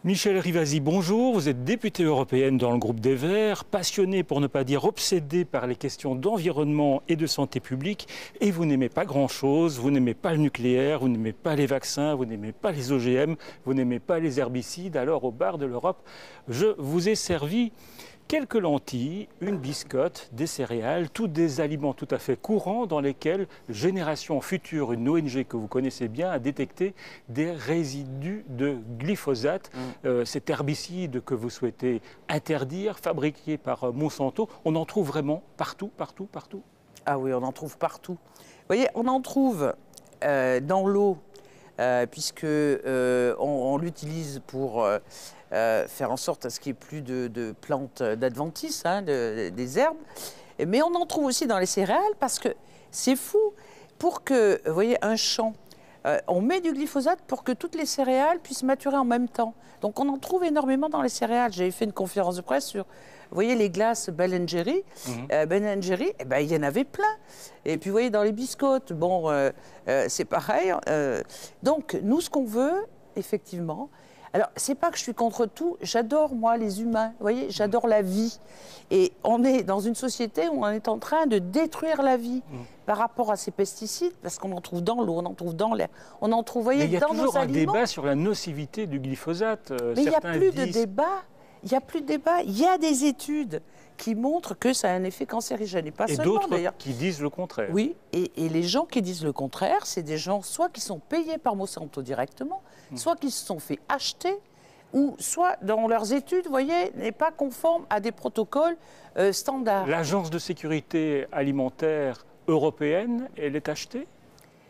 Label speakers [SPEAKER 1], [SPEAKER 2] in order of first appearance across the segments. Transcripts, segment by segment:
[SPEAKER 1] Michèle Rivasi, bonjour. Vous êtes députée européenne dans le groupe des Verts, passionnée pour ne pas dire obsédée par les questions d'environnement et de santé publique. Et vous n'aimez pas grand-chose, vous n'aimez pas le nucléaire, vous n'aimez pas les vaccins, vous n'aimez pas les OGM, vous n'aimez pas les herbicides. Alors au bar de l'Europe, je vous ai servi quelques lentilles, une biscotte, des céréales, tous des aliments tout à fait courants dans lesquels Génération Future, une ONG que vous connaissez bien, a détecté des résidus de glyphosate, cet herbicide que vous souhaitez interdire, fabriqué par Monsanto. On en trouve vraiment partout, partout, partout.
[SPEAKER 2] Ah oui, on en trouve partout. Vous voyez, on en trouve dans l'eau, puisque on l'utilise pour faire en sorte à ce qu'il n'y ait plus de plantes d'adventices, des herbes. Mais on en trouve aussi dans les céréales, parce que c'est fou. Pour que, vous voyez, un champ, on met du glyphosate pour que toutes les céréales puissent maturer en même temps. Donc on en trouve énormément dans les céréales. J'avais fait une conférence de presse sur, vous voyez, les glaces Ben & Jerry. Ben & Jerry, eh ben, il y en avait plein. Et puis vous voyez, dans les biscottes, bon, c'est pareil. Donc nous, ce qu'on veut, effectivement... Alors, c'est pas que je suis contre tout, j'adore, moi, les humains, vous voyez, j'adore la vie. Et on est dans une société où on est en train de détruire la vie par rapport à ces pesticides, parce qu'on en trouve dans l'eau, on en trouve dans l'air, on en trouve, vous voyez, dans nos aliments.
[SPEAKER 1] Il y a toujours un débat sur la nocivité du glyphosate.
[SPEAKER 2] Mais il n'y a plus de débat, il n'y a plus de débat. Il y a des études qui montrent que ça a un effet cancérigène, et pas seulement, d'ailleurs.
[SPEAKER 1] Et d'autres qui disent le contraire.
[SPEAKER 2] Oui, et les gens qui disent le contraire, c'est des gens soit qui sont payés par Monsanto directement, soit qui se sont fait acheter, ou soit dans leurs études, vous voyez, n'est pas conforme à des protocoles standards.
[SPEAKER 1] L'Agence de sécurité alimentaire européenne, elle est achetée?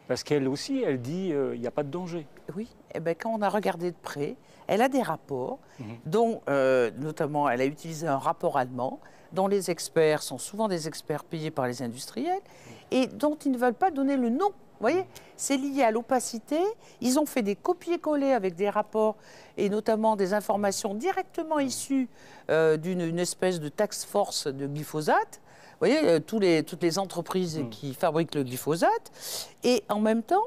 [SPEAKER 1] Parce qu'elle aussi, elle dit il n'y a pas de danger.
[SPEAKER 2] Oui, et bien, quand on a regardé de près, elle a des rapports, dont notamment elle a utilisé un rapport allemand, dont les experts sont souvent des experts payés par les industriels, et dont ils ne veulent pas donner le nom. Vous voyez, c'est lié à l'opacité. Ils ont fait des copier-coller avec des rapports et notamment des informations directement issues d'une espèce de task force de glyphosate. Vous voyez, toutes les entreprises qui fabriquent le glyphosate. Et en même temps,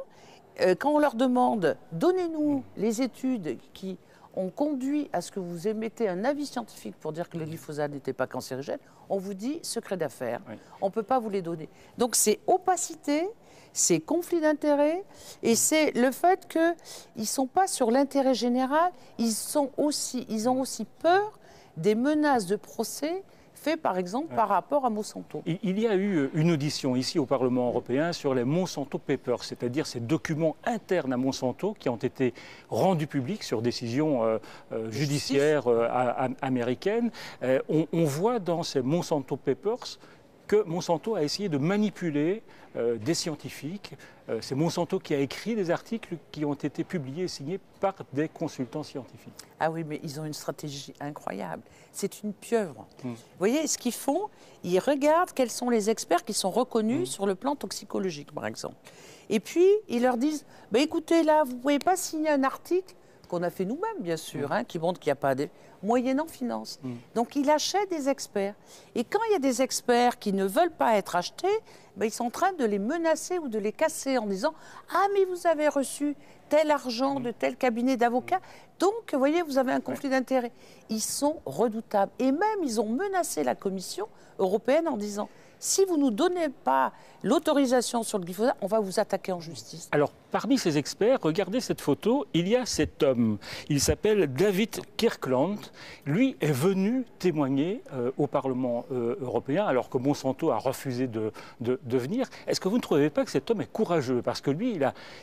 [SPEAKER 2] quand on leur demande « donnez-nous les études qui ont conduit à ce que vous émettez un avis scientifique pour dire que le glyphosate n'était pas cancérigène », on vous dit « secret d'affaires oui. ». On ne peut pas vous les donner. Donc c'est opacité, c'est conflit d'intérêts et c'est le fait qu'ils ne sont pas sur l'intérêt général, ils ont aussi peur des menaces de procès fait par exemple par rapport à Monsanto.
[SPEAKER 1] Il y a eu une audition ici au Parlement européen sur les Monsanto Papers, c'est-à-dire ces documents internes à Monsanto qui ont été rendus publics sur décision judiciaire américaine. On voit dans ces Monsanto Papers que Monsanto a essayé de manipuler des scientifiques. C'est Monsanto qui a écrit des articles qui ont été publiés et signés par des consultants scientifiques.
[SPEAKER 2] Ah oui, mais ils ont une stratégie incroyable. C'est une pieuvre. Vous voyez, ce qu'ils font, ils regardent quels sont les experts qui sont reconnus sur le plan toxicologique, par exemple. Et puis, ils leur disent, bah, écoutez, là, vous ne pouvez pas signer un article qu'on a fait nous-mêmes, bien sûr, qui montre qu'il n'y a pas de... moyennant finance. Donc, il achète des experts. Et quand il y a des experts qui ne veulent pas être achetés, ben, ils sont en train de les menacer ou de les casser en disant « Ah, mais vous avez reçu tel argent de tel cabinet d'avocats, donc, vous voyez, vous avez un conflit d'intérêts. » Ils sont redoutables. Et même, ils ont menacé la Commission européenne en disant « Si vous ne nous donnez pas l'autorisation sur le glyphosate, on va vous attaquer en justice. »
[SPEAKER 1] Alors, parmi ces experts, regardez cette photo, il y a cet homme. Il s'appelle David Kirkland. Lui est venu témoigner au Parlement européen, alors que Monsanto a refusé de venir. Est-ce que vous ne trouvez pas que cet homme est courageux? Parce que lui,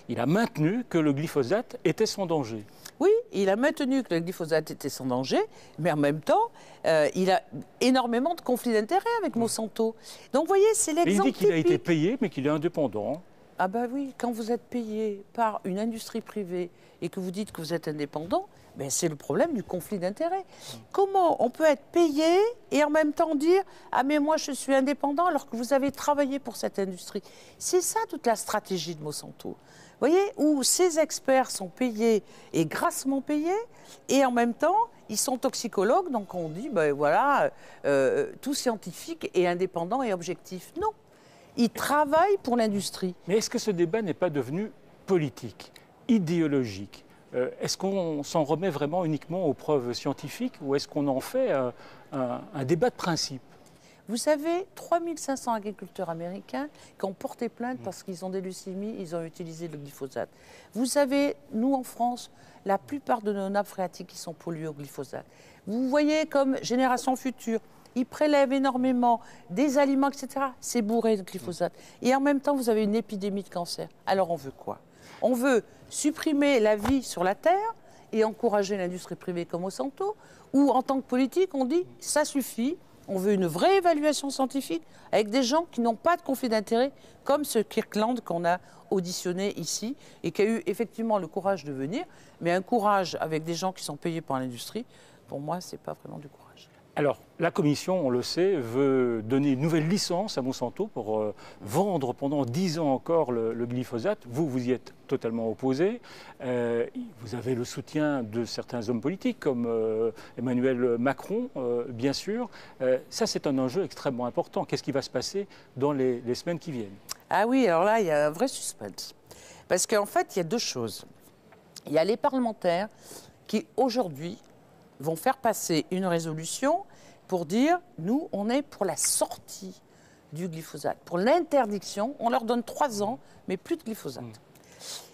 [SPEAKER 1] il a maintenu que le glyphosate était sans danger.
[SPEAKER 2] Oui, il a maintenu que le glyphosate était sans danger, mais en même temps, il a énormément de conflits d'intérêts avec Monsanto. Donc, vous voyez, c'est l'exemple typique.
[SPEAKER 1] Il dit qu'il a été payé, mais qu'il est indépendant.
[SPEAKER 2] Ah ben oui, quand vous êtes payé par une industrie privée et que vous dites que vous êtes indépendant, ben c'est le problème du conflit d'intérêts. Comment on peut être payé et en même temps dire « Ah mais moi je suis indépendant alors que vous avez travaillé pour cette industrie ». C'est ça toute la stratégie de Monsanto. Vous voyez, où ces experts sont payés et grassement payés et en même temps ils sont toxicologues, donc on dit ben voilà, tout scientifique est indépendant et objectif. Non. Ils travaillent pour l'industrie.
[SPEAKER 1] Mais est-ce que ce débat n'est pas devenu politique, idéologique? Est-ce qu'on s'en remet vraiment uniquement aux preuves scientifiques ou est-ce qu'on en fait un débat de principe?
[SPEAKER 2] Vous avez 3500 agriculteurs américains qui ont porté plainte parce qu'ils ont des leucémies, ils ont utilisé le glyphosate. Vous avez, nous en France, la plupart de nos nappes phréatiques qui sont polluées au glyphosate. Vous voyez comme Génération Future, ils prélèvent énormément des aliments, etc. C'est bourré de glyphosate. Et en même temps, vous avez une épidémie de cancer. Alors on veut quoi? On veut supprimer la vie sur la Terre et encourager l'industrie privée comme Monsanto, ou en tant que politique, on dit ça suffit. On veut une vraie évaluation scientifique avec des gens qui n'ont pas de conflit d'intérêt, comme ce Kirkland qu'on a auditionné ici et qui a eu effectivement le courage de venir, mais un courage avec des gens qui sont payés par l'industrie, pour moi, ce n'est pas vraiment du courage.
[SPEAKER 1] Alors, la Commission, on le sait, veut donner une nouvelle licence à Monsanto pour vendre pendant 10 ans encore le glyphosate. Vous y êtes totalement opposé. Vous avez le soutien de certains hommes politiques, comme Emmanuel Macron, bien sûr. Ça, c'est un enjeu extrêmement important. Qu'est-ce qui va se passer dans les semaines qui viennent?
[SPEAKER 2] Ah oui, alors là, il y a un vrai suspense. Parce qu'en fait, il y a deux choses. Il y a les parlementaires qui, aujourd'hui, vont faire passer une résolution pour dire, nous, on est pour la sortie du glyphosate, pour l'interdiction. On leur donne 3 ans, mais plus de glyphosate.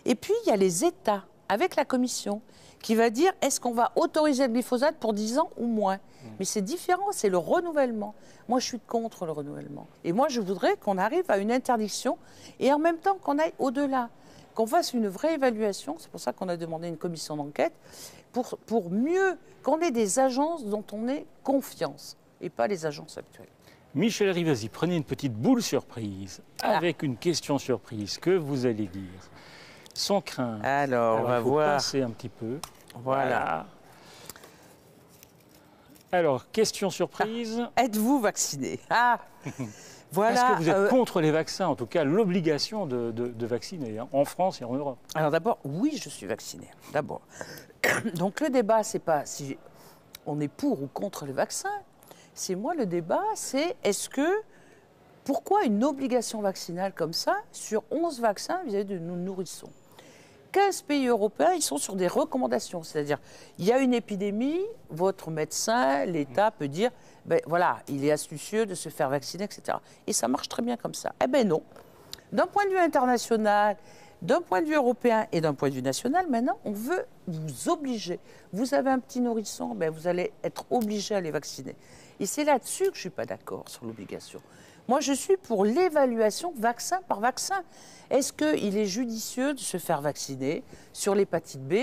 [SPEAKER 2] Et puis, il y a les États, avec la Commission, qui va dire, est-ce qu'on va autoriser le glyphosate pour 10 ans ou moins? Mais c'est différent, c'est le renouvellement. Moi, je suis contre le renouvellement. Et moi, je voudrais qu'on arrive à une interdiction et en même temps qu'on aille au-delà, qu'on fasse une vraie évaluation. C'est pour ça qu'on a demandé une commission d'enquête, pour mieux qu'on ait des agences dont on ait confiance et pas les agences actuelles.
[SPEAKER 1] Michel Rivasi, prenez une petite boule surprise avec une question surprise. Que vous allez dire? Sans crainte.
[SPEAKER 2] Alors on va
[SPEAKER 1] il faut
[SPEAKER 2] voir.
[SPEAKER 1] passer un petit peu.
[SPEAKER 2] Voilà.
[SPEAKER 1] Alors, question surprise.
[SPEAKER 2] Êtes-vous vacciné? Voilà.
[SPEAKER 1] Est-ce que vous êtes contre les vaccins, en tout cas l'obligation de vacciner, hein, en France et en Europe?
[SPEAKER 2] Alors d'abord, oui, je suis vaccinée. D'abord. Donc le débat, c'est pas si on est pour ou contre les vaccins. C'est moi le débat, c'est pourquoi une obligation vaccinale comme ça sur 11 vaccins vis-à-vis de nos nourrissons? 15 pays européens, ils sont sur des recommandations. C'est-à-dire, il y a une épidémie, votre médecin, l'État peut dire, ben voilà, il est astucieux de se faire vacciner, etc. Et ça marche très bien comme ça. Eh bien non. D'un point de vue international, d'un point de vue européen et d'un point de vue national, maintenant, on veut vous obliger. Vous avez un petit nourrisson, ben vous allez être obligé à les vacciner. Et c'est là-dessus que je ne suis pas d'accord sur l'obligation. Moi, je suis pour l'évaluation vaccin par vaccin. Est-ce qu'il est judicieux de se faire vacciner sur l'hépatite B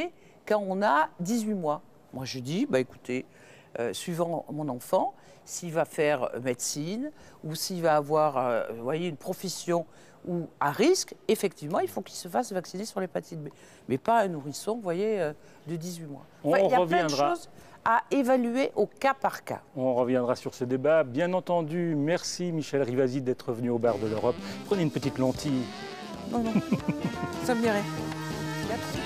[SPEAKER 2] quand on a 18 mois? Moi, je dis, bah, écoutez, suivant mon enfant, s'il va faire médecine ou s'il va avoir vous voyez, une profession ou à risque, effectivement, il faut qu'il se fasse vacciner sur l'hépatite B. Mais pas un nourrisson, vous voyez, de 18 mois. Enfin, il y a plein de choses à évaluer au cas par cas.
[SPEAKER 1] On reviendra sur ce débat. Bien entendu, merci Michel Rivasi d'être venu au bar de l'Europe. Prenez une petite lentille.
[SPEAKER 2] Non, non, ça me dirait. Merci.